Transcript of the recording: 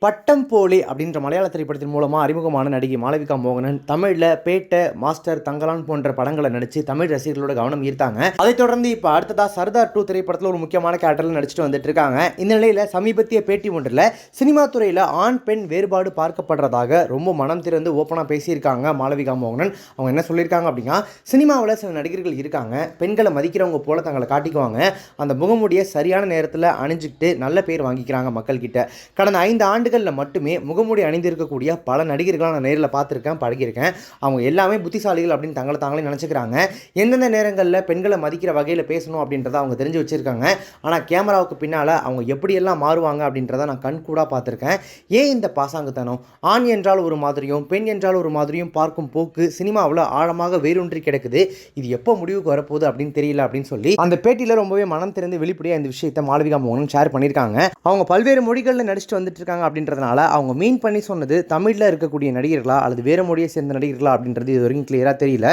பட்டம் போலே அப்படின்ற மலையாள திரைப்படத்தின் மூலமாக அறிமுகமான நடிகை மாளவிகா மோகனன் தமிழில் பேட்டை, மாஸ்டர், தங்கலான் போன்ற படங்களை நடித்து தமிழ் ரசிகர்களோட கவனம் ஈர்த்தாங்க. அதைத் தொடர்ந்து இப்போ அடுத்ததாக சர்தார் 2 திரைப்படத்தில் ஒரு முக்கியமான கேரக்டரில் நடிச்சுட்டு வந்துட்டு இருக்காங்க. இந்த நிலையில் சமீபத்திய பேட்டி ஒன்றில் சினிமா துறையில் ஆண் பெண் வேறுபாடு பார்க்கப்படுறதாக ரொம்ப மனம் திறந்து ஓப்பனாக பேசியிருக்காங்க மாளவிகா மோகனன். அவங்க என்ன சொல்லியிருக்காங்க அப்படின்னா, சினிமாவில் சில நடிகர்கள் இருக்காங்க, பெண்களை மதிக்கிறவங்க போல தங்களை காட்டிக்குவாங்க, அந்த முகமூடியை சரியான நேரத்தில் அணிஞ்சிக்கிட்டு நல்ல பேர் வாங்கிக்கிறாங்க மக்கள்கிட்ட. கடந்த 5 ஆண்டுகளில் மட்டுமே முகமூடி அணிந்திருக்கக்கூடிய பல நடிகர்களை நான் நேரில் பார்த்துருக்கேன், பழகியிருக்கேன். அவங்க எல்லாமே புத்திசாலிகள் அப்படின்னு தாங்களே நினச்சிக்கிறாங்க. எந்தெந்த நேரங்களில் பெண்களை மதிக்கிற வகையில் பேசணும் அப்படின்றத அவங்க தெரிஞ்சு வச்சுருக்காங்க. ஆனால் கேமராவுக்கு பின்னால் அவங்க எப்படியெல்லாம் மாறுவாங்க அப்படின்றத நான் கண்கூடாக பார்த்துருக்கேன். ஏன் இந்த பாசாங்குத்தனம்? ஆண் என்றால் ஒரு மாதிரியும் பெண் என்றால் ஒரு மாதிரியும் பார்க்கும் போக்கு சினிமாவில் ஆழமாக வேரூன்றி கிடக்குது. இது எப்போ முடிவுக்கு வரப்போகுது அப்படின்னு தெரியல அப்படின்னு சொல்லி அந்த பேட்டியில் ரொம்பவே மனம் திறந்து வெளிப்படையாக இந்த விஷயத்தை மாளவிகா மோகனன் ஷேர் பண்ணியிருக்காங்க. அவங்க பல்வேறு மொழிகளில் நடிச்சுட்டு வந்துட்டு இருக்காங்க அப்படின்றதுனால அவங்க மீன் பண்ணி சொன்னது தமிழில் இருக்கக்கூடிய நடிகர்களா அல்லது வேறு மொழியை சேர்ந்த நடிகர்களா அப்படின்றது இது வரைக்கும் கிளியராக தெரியல.